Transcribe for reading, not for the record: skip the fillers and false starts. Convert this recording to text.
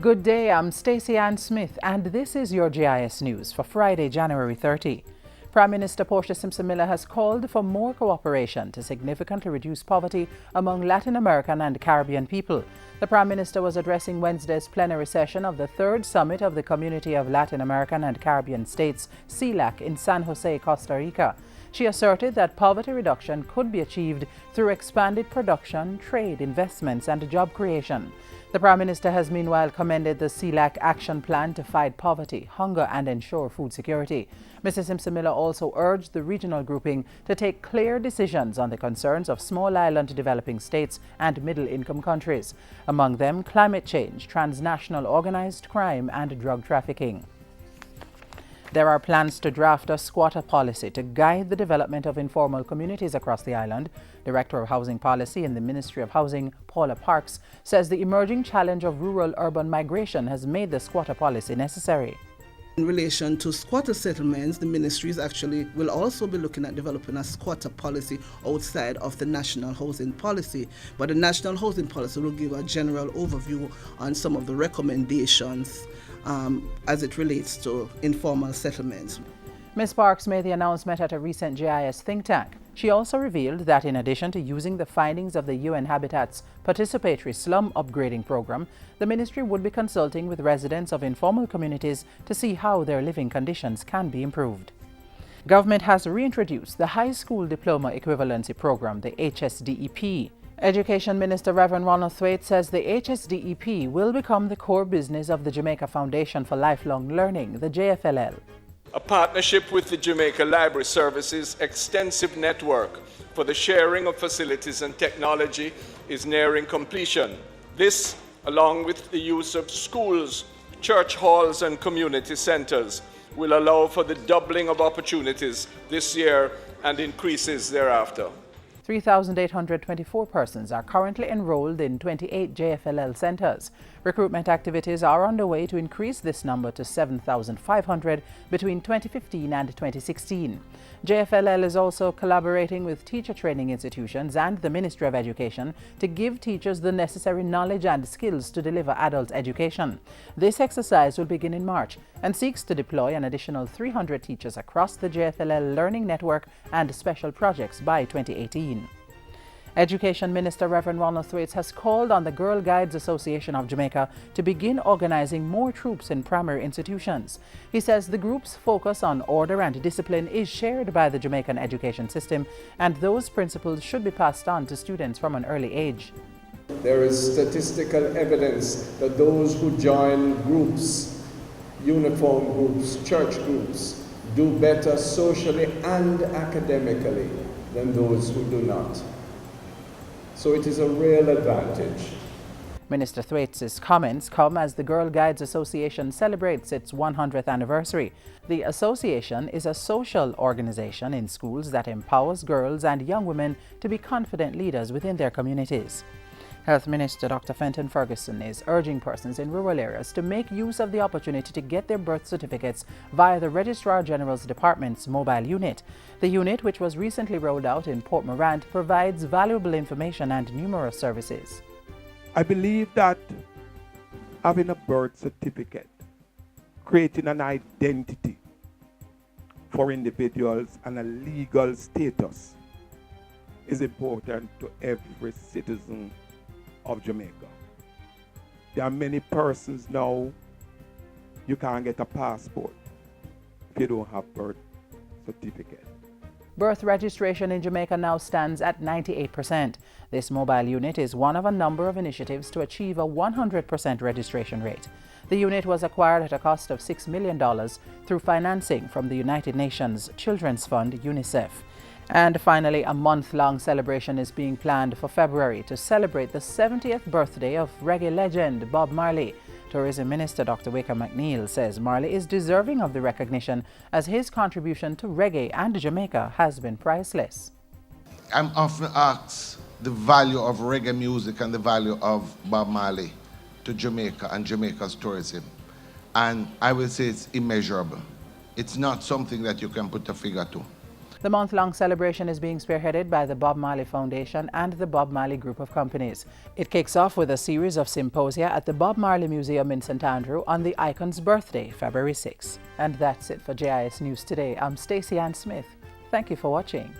Good day, I'm Stacey Ann Smith, and this is your JIS News for Friday, January 30. Prime Minister Portia Simpson has called for more cooperation to significantly reduce poverty among Latin American and Caribbean people. The Prime Minister was addressing Wednesday's plenary session of the third summit of the Community of Latin American and Caribbean States, CELAC, in San Jose, Costa Rica. She asserted that poverty reduction could be achieved through expanded production, trade, investments, and job creation. The Prime Minister has meanwhile commended the CELAC action plan to fight poverty, hunger, and ensure food security. Mrs. Simpson also urged the regional grouping to take clear decisions on the concerns of small island developing states and middle-income countries, among them climate change, transnational organized crime, and drug trafficking. There are plans to draft a squatter policy to guide the development of informal communities across the island. Director of Housing Policy in the Ministry of Housing, Paula Parks, says the emerging challenge of rural-urban migration has made the squatter policy necessary. In relation to squatter settlements, the ministries actually will also be looking at developing a squatter policy outside of the national housing policy. But the national housing policy will give a general overview on some of the recommendations as it relates to informal settlements. Ms. Parks made the announcement at a recent JIS think tank. She also revealed that in addition to using the findings of the UN Habitat's participatory slum upgrading program, the ministry would be consulting with residents of informal communities to see how their living conditions can be improved. Government has reintroduced the High School Diploma Equivalency program, the HSDEP. Education Minister Reverend Ronald Thwaite says the HSDEP will become the core business of the Jamaica Foundation for Lifelong Learning, the JFLL. A partnership with the Jamaica Library Services extensive network for the sharing of facilities and technology is nearing completion. This, along with the use of schools, church halls and community centers, will allow for the doubling of opportunities this year and increases thereafter. 3,824 persons are currently enrolled in 28 JFLL centers. Recruitment activities are underway to increase this number to 7,500 between 2015 and 2016. JFLL is also collaborating with teacher training institutions and the Ministry of Education to give teachers the necessary knowledge and skills to deliver adult education. This exercise will begin in March and seeks to deploy an additional 300 teachers across the JFLL Learning Network and special projects by 2018. Education Minister Reverend Ronald Thwaites has called on the Girl Guides Association of Jamaica to begin organizing more troops in primary institutions. He says the group's focus on order and discipline is shared by the Jamaican education system, and those principles should be passed on to students from an early age. There is statistical evidence that those who join groups, uniform groups, church groups, do better socially and academically than those who do not. So it is a real advantage. Minister Thwaites' comments come as the Girl Guides Association celebrates its 100th anniversary. The association is a social organization in schools that empowers girls and young women to be confident leaders within their communities. Health Minister Dr. Fenton Ferguson is urging persons in rural areas to make use of the opportunity to get their birth certificates via the Registrar General's Department's mobile unit. The unit, which was recently rolled out in Port Morant, provides valuable information and numerous services. I believe that having a birth certificate, creating an identity for individuals and a legal status is important to every citizen of Jamaica. There are many persons now, you can't get a passport if you don't have birth certificate. Birth registration in Jamaica now stands at 98%. This mobile unit is one of a number of initiatives to achieve a 100% registration rate. The unit was acquired at a cost of $6 million through financing from the United Nations Children's Fund, UNICEF. And finally, a month-long celebration is being planned for February to celebrate the 70th birthday of reggae legend Bob Marley. Tourism Minister Dr. Waker McNeil says Marley is deserving of the recognition as his contribution to reggae and Jamaica has been priceless. I'm often asked the value of reggae music and the value of Bob Marley to Jamaica and Jamaica's tourism. And I will say it's immeasurable. It's not something that you can put a figure to. The month-long celebration is being spearheaded by the Bob Marley Foundation and the Bob Marley Group of Companies. It kicks off with a series of symposia at the Bob Marley Museum in St. Andrew on the icon's birthday, February 6. And that's it for JIS News Today. I'm Stacey Ann Smith. Thank you for watching.